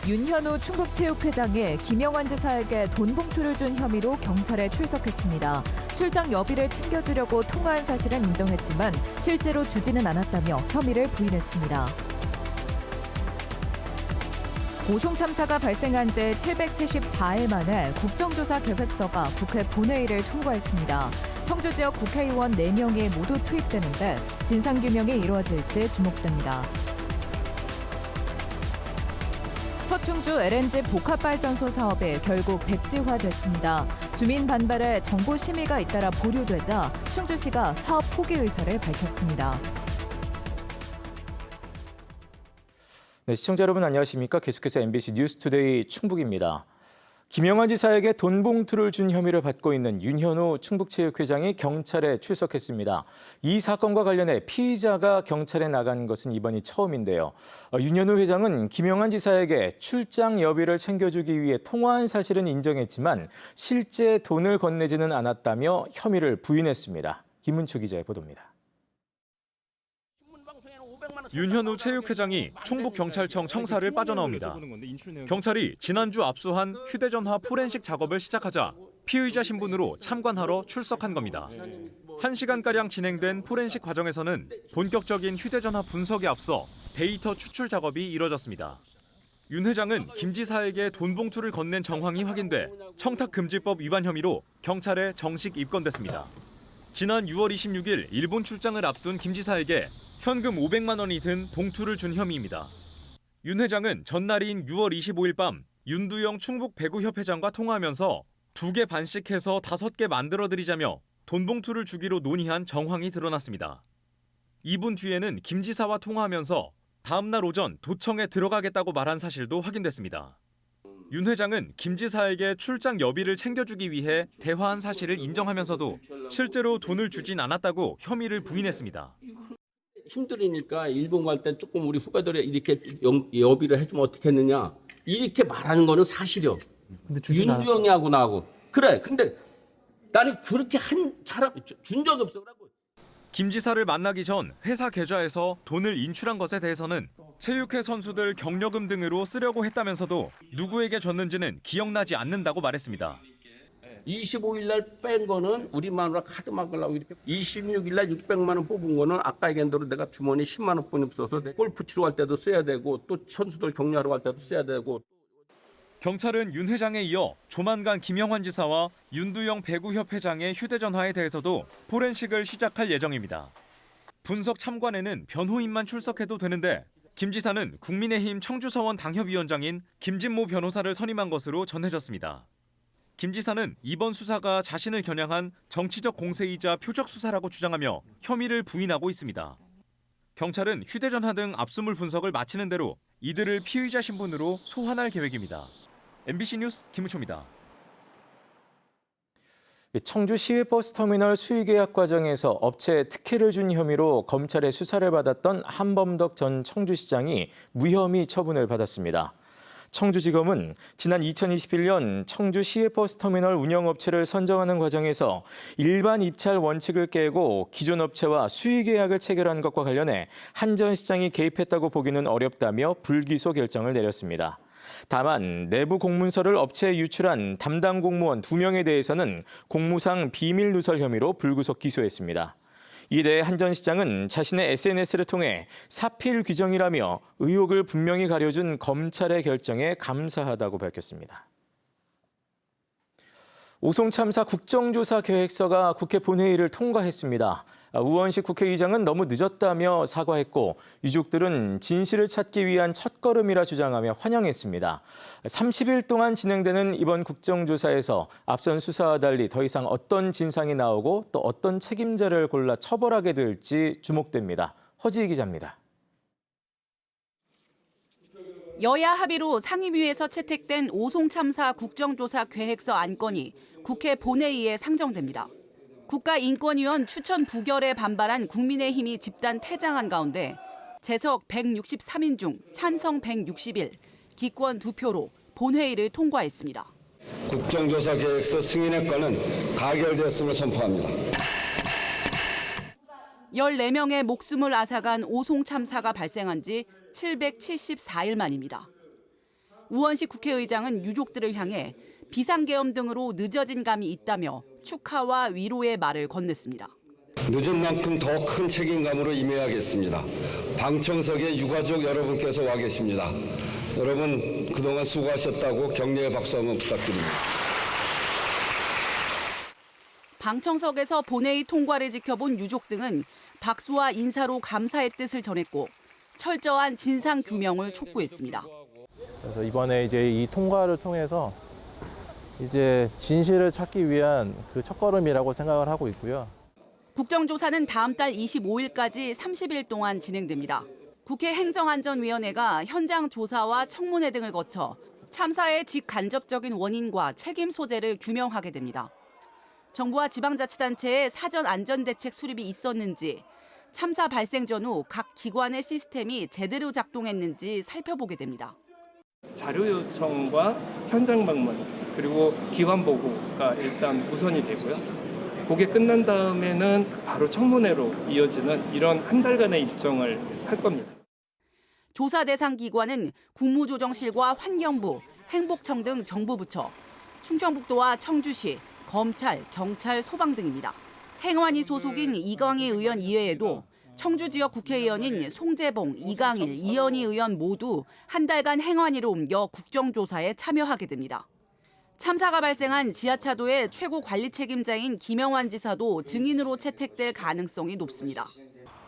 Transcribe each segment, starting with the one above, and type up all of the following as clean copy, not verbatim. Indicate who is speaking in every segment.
Speaker 1: 윤현우 충북체육회장이 김영환 지사에게 돈 봉투를 준 혐의로 경찰에 출석했습니다. 출장 여비를 챙겨주려고 통화한 사실은 인정했지만 실제로 주지는 않았다며 혐의를 부인했습니다. 오송 참사가 발생한 지 774일 만에 국정조사 계획서가 국회 본회의를 통과했습니다. 청주 지역 국회의원 4명이 모두 투입되는데 진상규명이 이루어질지 주목됩니다. 서충주 LNG 복합발전소 사업이 결국 백지화됐습니다. 주민 반발에 정부 심의가 잇따라 보류되자 충주시가 사업 포기 의사를 밝혔습니다.
Speaker 2: 네, 시청자 여러분 안녕하십니까? 계속해서 MBC 뉴스투데이 충북입니다. 김영환 지사에게 돈 봉투를 준 혐의를 받고 있는 윤현우 충북체육회장이 경찰에 출석했습니다. 이 사건과 관련해 피의자가 경찰에 나간 것은 이번이 처음인데요. 윤현우 회장은 김영환 지사에게 출장 여비를 챙겨주기 위해 통화한 사실은 인정했지만 실제 돈을 건네지는 않았다며 혐의를 부인했습니다. 김은초 기자의 보도입니다.
Speaker 3: 윤현우 체육회장이 충북경찰청 청사를 빠져나옵니다. 경찰이 지난주 압수한 휴대전화 포렌식 작업을 시작하자 피의자 신분으로 참관하러 출석한 겁니다. 1시간가량 진행된 포렌식 과정에서는 본격적인 휴대전화 분석에 앞서 데이터 추출 작업이 이뤄졌습니다. 윤 회장은 김 지사에게 돈 봉투를 건넨 정황이 확인돼 청탁금지법 위반 혐의로 경찰에 정식 입건됐습니다. 지난 6월 26일 일본 출장을 앞둔 김 지사에게 현금 500만 원이 든 봉투를 준 혐의입니다. 윤 회장은 전날인 6월 25일 밤 윤두영 충북 배구협회장과 통화하면서 2개 반씩 해서 5개 만들어드리자며 돈 봉투를 주기로 논의한 정황이 드러났습니다. 2분 뒤에는 김 지사와 통화하면서 다음 날 오전 도청에 들어가겠다고 말한 사실도 확인됐습니다. 윤 회장은 김 지사에게 출장 여비를 챙겨주기 위해 대화한 사실을 인정하면서도 실제로 돈을 주진 않았다고 혐의를 부인했습니다.
Speaker 4: 힘들으니까 일본 갈 때 조금 우리 후배들이 이렇게 여비를 해주면 어떻겠느냐 이렇게 말하는 거는 사실이요. 윤두영이하고 나하고 그래. 근데 나는 그렇게 한 사람 준 적이 없어.
Speaker 3: 김 지사를 만나기 전 회사 계좌에서 돈을 인출한 것에 대해서는 체육회 선수들 경력금 등으로 쓰려고 했다면서도 누구에게 줬는지는 기억나지 않는다고 말했습니다.
Speaker 4: 25일 날 뺀 거는 우리 마누라 카드 막으려고 이렇게 26일 날 600만 원 뽑은 거는 아까 얘기한 대로 내가 주머니 10만 원뿐이 없어서 골프 치러 갈 때도 써야 되고 또 선수들 격려하러 갈 때도 써야 되고.
Speaker 3: 경찰은 윤 회장에 이어 조만간 김영환 지사와 윤두영 배구협회장의 휴대전화에 대해서도 포렌식을 시작할 예정입니다. 분석 참관에는 변호인만 출석해도 되는데 김 지사는 국민의힘 청주서원 당협위원장인 김진모 변호사를 선임한 것으로 전해졌습니다. 김 지사는 이번 수사가 자신을 겨냥한 정치적 공세이자 표적 수사라고 주장하며 혐의를 부인하고 있습니다. 경찰은 휴대전화 등 압수물 분석을 마치는 대로 이들을 피의자 신분으로 소환할 계획입니다. MBC 뉴스 김우초입니다.
Speaker 2: 청주 시외버스터미널 수의계약 과정에서 업체에 특혜를 준 혐의로 검찰의 수사를 받았던 한범덕 전 청주시장이 무혐의 처분을 받았습니다. 청주지검은 지난 2021년 청주 시외버스터미널 운영업체를 선정하는 과정에서 일반 입찰 원칙을 깨고 기존 업체와 수의계약을 체결한 것과 관련해 한 전 시장이 개입했다고 보기는 어렵다며 불기소 결정을 내렸습니다. 다만 내부 공문서를 업체에 유출한 담당 공무원 2명에 대해서는 공무상 비밀 누설 혐의로 불구속 기소했습니다. 이에 대해 한 전 시장은 자신의 SNS를 통해 사필 규정이라며 의혹을 분명히 가려준 검찰의 결정에 감사하다고 밝혔습니다. 오송 참사 국정조사 계획서가 국회 본회의를 통과했습니다. 우원식 국회의장은 너무 늦었다며 사과했고 유족들은 진실을 찾기 위한 첫걸음이라 주장하며 환영했습니다. 30일 동안 진행되는 이번 국정조사에서 앞선 수사와 달리 더 이상 어떤 진상이 나오고 또 어떤 책임자를 골라 처벌하게 될지 주목됩니다. 허지희 기자입니다.
Speaker 5: 여야 합의로 상임위에서 채택된 오송 참사 국정조사 계획서 안건이 국회 본회의에 상정됩니다. 국가인권위원 추천 부결에 반발한 국민의힘이 집단 퇴장한 가운데 재석 163인 중 찬성 161, 기권 2표로 본회의를 통과했습니다.
Speaker 6: 국정조사 계획서 승인의 건은 가결되었음을 선포합니다.
Speaker 5: 14명의 목숨을 앗아간 오송 참사가 발생한 지 774일 만입니다. 우원식 국회의장은 유족들을 향해 비상계엄 등으로 늦어진 감이 있다며 축하와 위로의 말을 건넸습니다.
Speaker 6: 늦은 만큼 더 큰 책임감으로 임해야겠습니다. 방청석에 유가족 여러분께서 와 계십니다. 여러분 그동안 수고하셨다고 격려의 박수 한번 부탁드립니다.
Speaker 5: 방청석에서 본회의 통과를 지켜본 유족 등은 박수와 인사로 감사의 뜻을 전했고 철저한 진상 규명을 촉구했습니다.
Speaker 7: 그래서 이번에 이제 이 통과를 통해서 이제 진실을 찾기 위한 그 첫걸음이라고 생각을 하고 있고요.
Speaker 5: 국정조사는 다음 달 25일까지 30일 동안 진행됩니다. 국회 행정안전위원회가 현장 조사와 청문회 등을 거쳐 참사의 직간접적인 원인과 책임 소재를 규명하게 됩니다. 정부와 지방자치단체의 사전 안전대책 수립이 있었는지, 참사 발생 전후 각 기관의 시스템이 제대로 작동했는지 살펴보게 됩니다.
Speaker 8: 자료 요청과 현장 방문 그리고 기관 보고가 일단 우선이 되고요. 그게 끝난 다음에는 바로 청문회로 이어지는 이런 한 달간의 일정을 할 겁니다.
Speaker 5: 조사 대상 기관은 국무조정실과 환경부, 행복청 등 정부 부처, 충청북도와 청주시, 검찰, 경찰, 소방 등입니다. 행안위 소속인 이광희 의원 이외에도 청주 지역 국회의원인 송재봉, 이강일, 이현희 의원 모두 한 달간 행안위로 옮겨 국정조사에 참여하게 됩니다. 참사가 발생한 지하차도의 최고 관리 책임자인 김영환 지사도 증인으로 채택될 가능성이 높습니다.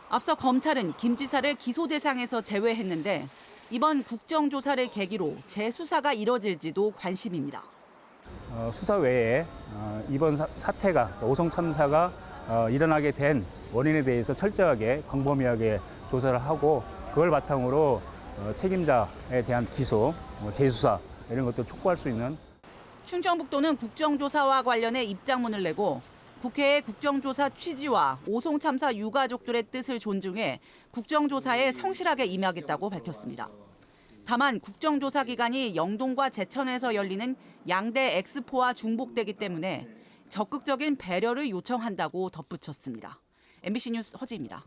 Speaker 5: 앞서 검찰은 김 지사를 기소 대상에서 제외했는데 이번 국정조사를 계기로 재수사가 이뤄질지도 관심입니다.
Speaker 9: 수사 외에 이번 사태가 오송 참사가 일어나게 된 원인에 대해서 철저하게 광범위하게 조사를 하고 그걸 바탕으로 책임자에 대한 기소, 재수사 이런 것도 촉구할 수 있는.
Speaker 5: 충청북도는 국정조사와 관련해 입장문을 내고 국회의 국정조사 취지와 오송 참사 유가족들의 뜻을 존중해 국정조사에 성실하게 임하겠다고 밝혔습니다. 다만 국정조사 기간이 영동과 제천에서 열리는 양대 엑스포와 중복되기 때문에 적극적인 배려를 요청한다고 덧붙였습니다. MBC 뉴스 허지입니다.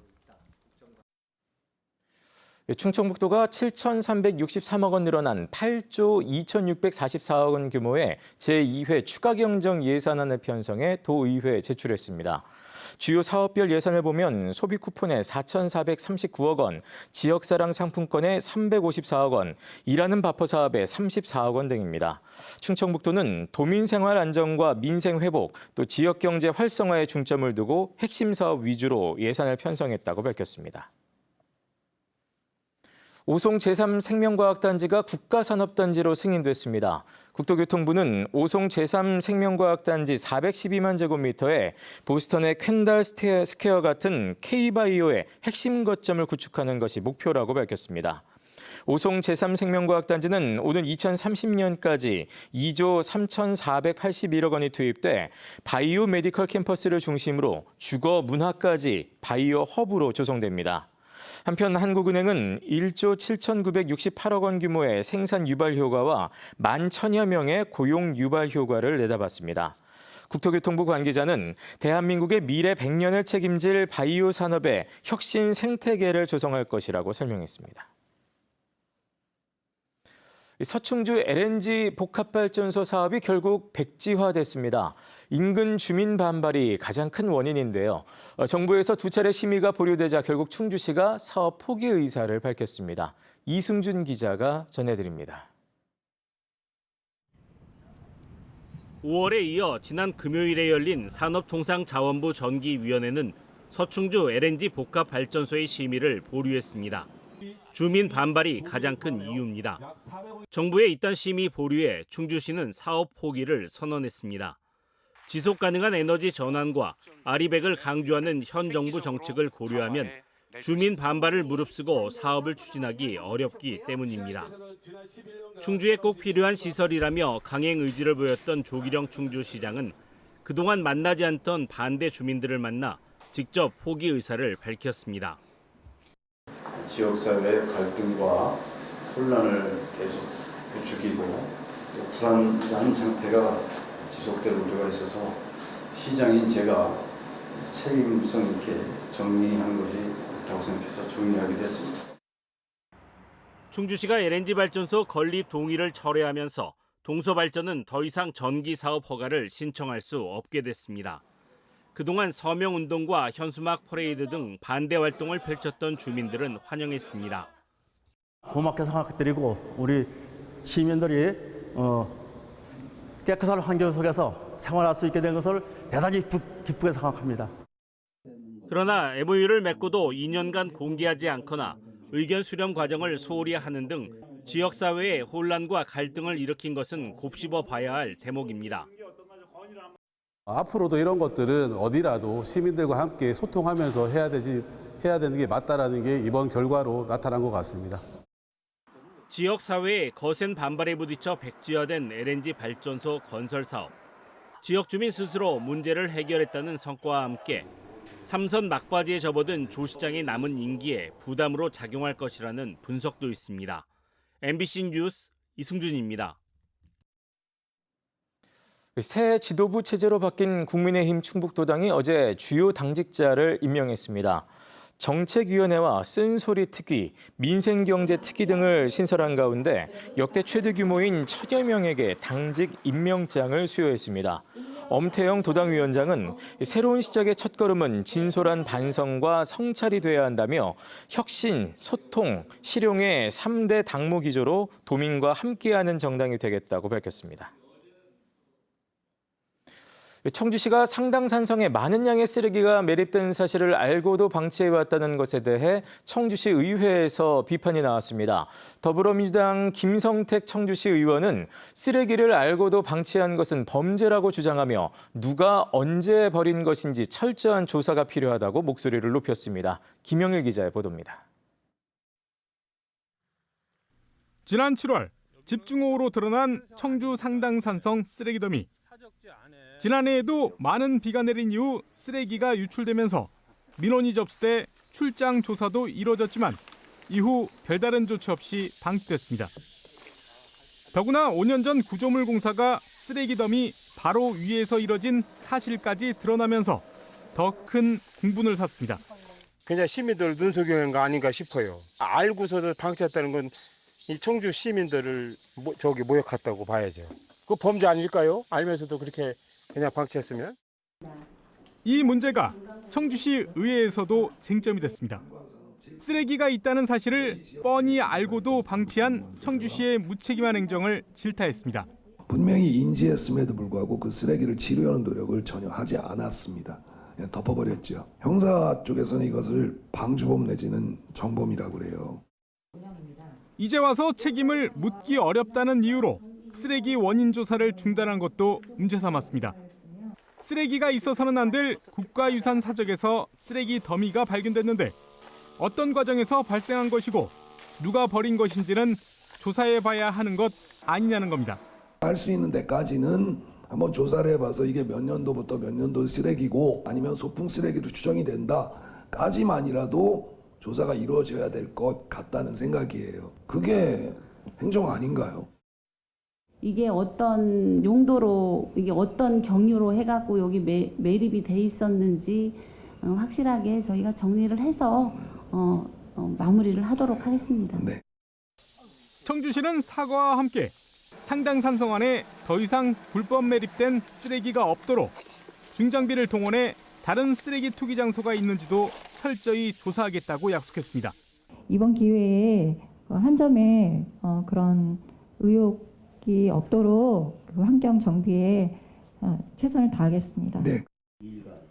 Speaker 2: 충청북도가 7,363억 원 늘어난 8조 2,644억 원 규모의 제2회 추가경정 예산안을 편성해 도의회에 제출했습니다. 주요 사업별 예산을 보면 소비 쿠폰에 4,439억 원, 지역사랑 상품권에 354억 원, 일하는 바퍼 사업에 34억 원 등입니다. 충청북도는 도민생활 안정과 민생 회복, 또 지역경제 활성화에 중점을 두고 핵심 사업 위주로 예산을 편성했다고 밝혔습니다. 오송 제3생명과학단지가 국가산업단지로 승인됐습니다. 국토교통부는 오송 제3생명과학단지 412만 제곱미터에 보스턴의 캔달 스퀘어 같은 K바이오의 핵심 거점을 구축하는 것이 목표라고 밝혔습니다. 오송 제3생명과학단지는 오는 2030년까지 2조 3,481억 원이 투입돼 바이오 메디컬 캠퍼스를 중심으로 주거 문화까지 바이오 허브로 조성됩니다. 한편 한국은행은 1조 7,968억 원 규모의 생산 유발 효과와 11,000여 명의 고용 유발 효과를 내다봤습니다. 국토교통부 관계자는 대한민국의 미래 100년을 책임질 바이오 산업의 혁신 생태계를 조성할 것이라고 설명했습니다. 서충주 LNG 복합발전소 사업이 결국 백지화됐습니다. 인근 주민 반발이 가장 큰 원인인데요. 정부에서 두 차례 심의가 보류되자 결국 충주시가 사업 포기 의사를 밝혔습니다. 이승준 기자가 전해드립니다.
Speaker 10: 5월에 이어 지난 금요일에 열린 산업통상자원부 전기위원회는 서충주 LNG 복합발전소의 심의를 보류했습니다. 주민 반발이 가장 큰 이유입니다. 정부의 이딴 심의 보류에 충주시는 사업 포기를 선언했습니다. 지속 가능한 에너지 전환과 아리백을 강조하는 현 정부 정책을 고려하면 주민 반발을 무릅쓰고 사업을 추진하기 어렵기 때문입니다. 충주에 꼭 필요한 시설이라며 강행 의지를 보였던 조기령 충주시장은 그동안 만나지 않던 반대 주민들을 만나 직접 포기 의사를 밝혔습니다.
Speaker 11: 지역사회의 갈등과 혼란을 계속 부추기고 불안한 상태가 지속될 우려가 있어서 시장인 제가 책임성 있게 정리한 것이 옳다고 생각해서 정리하게 됐습니다.
Speaker 10: 충주시가 LNG 발전소 건립 동의를 철회하면서 동서발전은 더 이상 전기 사업 허가를 신청할 수 없게 됐습니다. 그동안 서명운동과 현수막 퍼레이드 등 반대 활동을 펼쳤던 주민들은 환영했습니다.
Speaker 12: 고맙게 생각드리고 우리 시민들이 깨끗한 환경 속에서 생활할 수 있게 된 것을 대단히 기쁘게 생각합니다.
Speaker 10: 그러나 MOU를 맺고도 2년간 공개하지 않거나 의견 수렴 과정을 소홀히 하는 등 지역사회에 혼란과 갈등을 일으킨 것은 곱씹어 봐야 할 대목입니다.
Speaker 13: 앞으로도 이런 것들은 어디라도 시민들과 함께 소통하면서 해야 되는 게 맞다라는 게 이번 결과로 나타난 것 같습니다.
Speaker 10: 지역사회의 거센 반발에 부딪혀 백지화된 LNG 발전소 건설 사업. 지역 주민 스스로 문제를 해결했다는 성과와 함께 삼선 막바지에 접어든 조 시장의 남은 임기에 부담으로 작용할 것이라는 분석도 있습니다. MBC 뉴스 이승준입니다.
Speaker 2: 새 지도부 체제로 바뀐 국민의힘 충북도당이 어제 주요 당직자를 임명했습니다. 정책위원회와 쓴소리 특위, 민생경제 특위 등을 신설한 가운데 역대 최대 규모인 1000여 명에게 당직 임명장을 수여했습니다. 엄태영 도당위원장은 새로운 시작의 첫걸음은 진솔한 반성과 성찰이 돼야 한다며 혁신, 소통, 실용의 3대 당무 기조로 도민과 함께하는 정당이 되겠다고 밝혔습니다. 청주시가 상당산성에 많은 양의 쓰레기가 매립된 사실을 알고도 방치해왔다는 것에 대해 청주시 의회에서 비판이 나왔습니다. 더불어민주당 김성택 청주시 의원은 쓰레기를 알고도 방치한 것은 범죄라고 주장하며 누가 언제 버린 것인지 철저한 조사가 필요하다고 목소리를 높였습니다. 김영일 기자의 보도입니다.
Speaker 14: 지난 7월 집중호우로 드러난 청주 상당산성 쓰레기 더미. 지난해에도 많은 비가 내린 이후 쓰레기가 유출되면서 민원이 접수돼 출장 조사도 이뤄졌지만 이후 별다른 조치 없이 방치됐습니다. 더구나 5년 전 구조물 공사가 쓰레기 더미 바로 위에서 이뤄진 사실까지 드러나면서 더 큰 공분을 샀습니다.
Speaker 15: 그냥 시민들 눈속임인 거 아닌가 싶어요. 알고서도 방치했다는 건 이 청주 시민들을 모욕했다고 봐야죠. 그 범죄 아닐까요? 알면서도 그렇게 그냥 방치했으면.
Speaker 14: 이 문제가 청주시 의회에서도 쟁점이 됐습니다. 쓰레기가 있다는 사실을 뻔히 알고도 방치한 청주시의 무책임한 행정을 질타했습니다.
Speaker 16: 분명히 인지했음에도 불구하고 그 쓰레기를 치료하는 노력을 전혀 하지 않았습니다. 그냥 덮어버렸죠. 형사 쪽에서는 이것을 방주범 내지는 정범이라고 그래요.
Speaker 14: 이제 와서 책임을 묻기 어렵다는 이유로 쓰레기 원인 조사를 중단한 것도 문제 삼았습니다. 쓰레기가 있어서는 안 될 국가유산 사적에서 쓰레기 더미가 발견됐는데 어떤 과정에서 발생한 것이고 누가 버린 것인지는 조사해봐야 하는 것 아니냐는 겁니다.
Speaker 16: 할 수 있는 데까지는 한번 조사를 해봐서 이게 몇 년도부터 몇 년도 쓰레기고 아니면 소풍 쓰레기로 추정이 된다까지만이라도 조사가 이루어져야 될 것 같다는 생각이에요. 그게 행정 아닌가요?
Speaker 17: 이게 어떤 용도로, 이게 어떤 경유로 해갖고 여기 매립이 돼 있었는지 확실하게 저희가 정리를 해서 마무리를 하도록 하겠습니다.
Speaker 16: 네.
Speaker 14: 청주시는 사과와 함께 상당산성 안에 더 이상 불법 매립된 쓰레기가 없도록 중장비를 동원해 다른 쓰레기 투기 장소가 있는지도 철저히 조사하겠다고 약속했습니다.
Speaker 18: 이번 기회에 한 점에 그런 의혹이 없도록 그 환경 정비에 최선을 다하겠습니다.
Speaker 16: 네.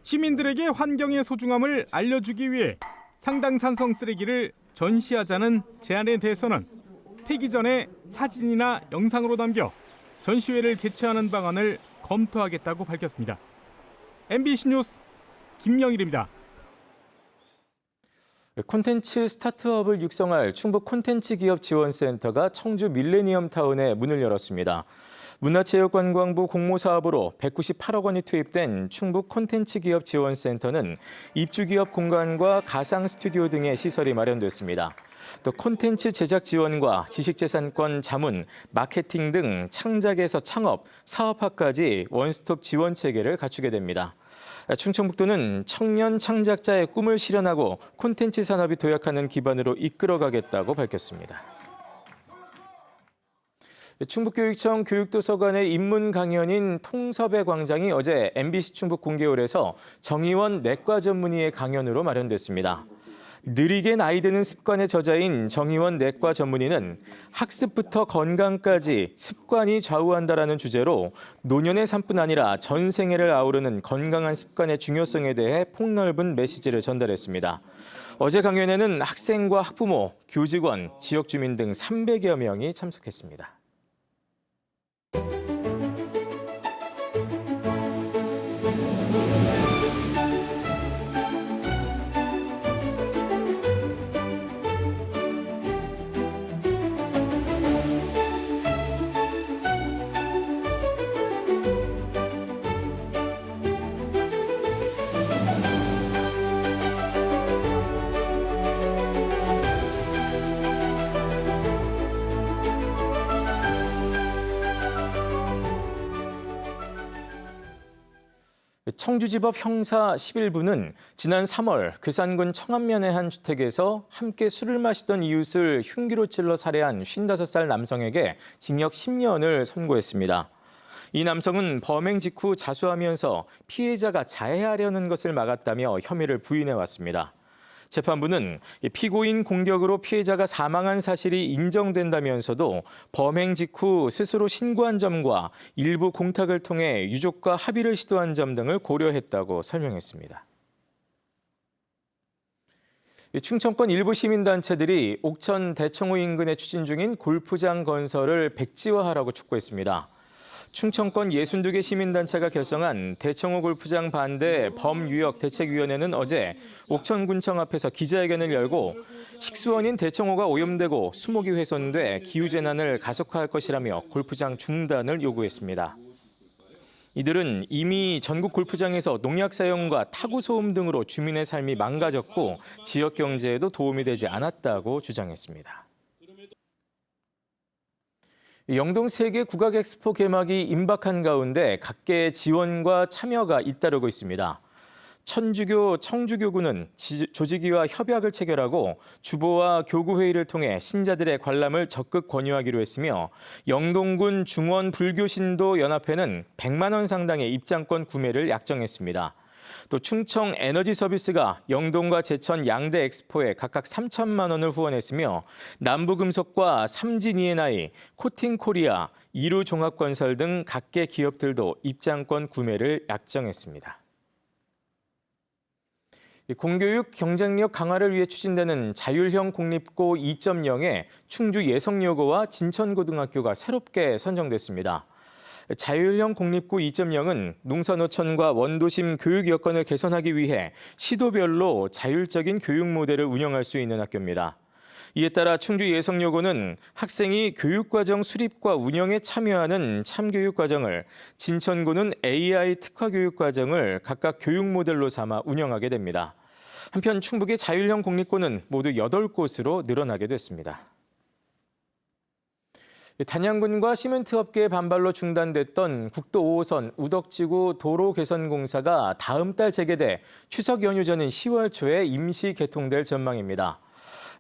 Speaker 14: 시민들에게 환경의 소중함을 알려주기 위해 상당산성 쓰레기를 전시하자는 제안에 대해서는 폐기 전에 사진이나 영상으로 남겨 전시회를 개최하는 방안을 검토하겠다고 밝혔습니다. MBC 뉴스 김영일입니다.
Speaker 2: 콘텐츠 스타트업을 육성할 충북 콘텐츠 기업 지원센터가 청주 밀레니엄 타운에 문을 열었습니다. 문화체육관광부 공모사업으로 198억 원이 투입된 충북 콘텐츠 기업 지원센터는 입주기업 공간과 가상 스튜디오 등의 시설이 마련됐습니다. 또 콘텐츠 제작 지원과 지식재산권 자문, 마케팅 등 창작에서 창업, 사업화까지 원스톱 지원 체계를 갖추게 됩니다. 충청북도는 청년 창작자의 꿈을 실현하고 콘텐츠 산업이 도약하는 기반으로 이끌어가겠다고 밝혔습니다. 충북교육청 교육도서관의 입문 강연인 통섭의 광장이 어제 MBC 충북 공개홀에서 정의원 내과 전문의의 강연으로 마련됐습니다. 느리게 나이 드는 습관의 저자인 정의원 내과 전문의는 학습부터 건강까지 습관이 좌우한다라는 주제로 노년의 삶뿐 아니라 전 생애를 아우르는 건강한 습관의 중요성에 대해 폭넓은 메시지를 전달했습니다. 어제 강연에는 학생과 학부모, 교직원, 지역 주민 등 300여 명이 참석했습니다. 청주지법 형사 11부는 지난 3월 괴산군 청안면의 한 주택에서 함께 술을 마시던 이웃을 흉기로 찔러 살해한 55살 남성에게 징역 10년을 선고했습니다. 이 남성은 범행 직후 자수하면서 피해자가 자해하려는 것을 막았다며 혐의를 부인해왔습니다. 재판부는 피고인 공격으로 피해자가 사망한 사실이 인정된다면서도 범행 직후 스스로 신고한 점과 일부 공탁을 통해 유족과 합의를 시도한 점 등을 고려했다고 설명했습니다. 충청권 일부 시민단체들이 옥천 대청호 인근에 추진 중인 골프장 건설을 백지화하라고 촉구했습니다. 충청권 62개 시민단체가 결성한 대청호 골프장 반대 범유역 대책위원회는 어제 옥천군청 앞에서 기자회견을 열고 식수원인 대청호가 오염되고 수목이 훼손돼 기후재난을 가속화할 것이라며 골프장 중단을 요구했습니다. 이들은 이미 전국 골프장에서 농약 사용과 타구 소음 등으로 주민의 삶이 망가졌고 지역 경제에도 도움이 되지 않았다고 주장했습니다. 영동 세계 국악 엑스포 개막이 임박한 가운데 각계의 지원과 참여가 잇따르고 있습니다. 천주교 청주교구는 조직위와 협약을 체결하고 주보와 교구회의를 통해 신자들의 관람을 적극 권유하기로 했으며 영동군 중원불교신도연합회는 100만 원 상당의 입장권 구매를 약정했습니다. 또 충청 에너지 서비스가 영동과 제천 양대 엑스포에 각각 3천만 원을 후원했으며 남부금속과 삼진 E&I, 코팅코리아, 이루종합건설 등 각계 기업들도 입장권 구매를 약정했습니다. 공교육 경쟁력 강화를 위해 추진되는 자율형 공립고 2.0에 충주 예성여고와 진천고등학교가 새롭게 선정됐습니다. 자율형 공립고 2.0은 농사노천과 원도심 교육 여건을 개선하기 위해 시도별로 자율적인 교육 모델을 운영할 수 있는 학교입니다. 이에 따라 충주 예성여고는 학생이 교육과정 수립과 운영에 참여하는 참교육과정을, 진천고는 AI 특화교육과정을 각각 교육 모델로 삼아 운영하게 됩니다. 한편 충북의 자율형 공립고는 모두 8곳으로 늘어나게 됐습니다. 단양군과 시멘트 업계의 반발로 중단됐던 국도 5호선 우덕지구 도로 개선 공사가 다음 달 재개돼 추석 연휴 전인 10월 초에 임시 개통될 전망입니다.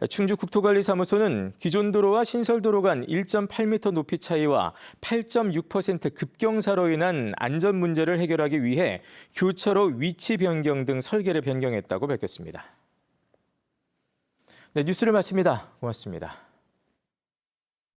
Speaker 2: 충주국토관리사무소는 기존 도로와 신설도로 간 1.8m 높이 차이와 8.6% 급경사로 인한 안전 문제를 해결하기 위해 교차로 위치 변경 등 설계를 변경했다고 밝혔습니다. 네, 뉴스를 마칩니다. 고맙습니다.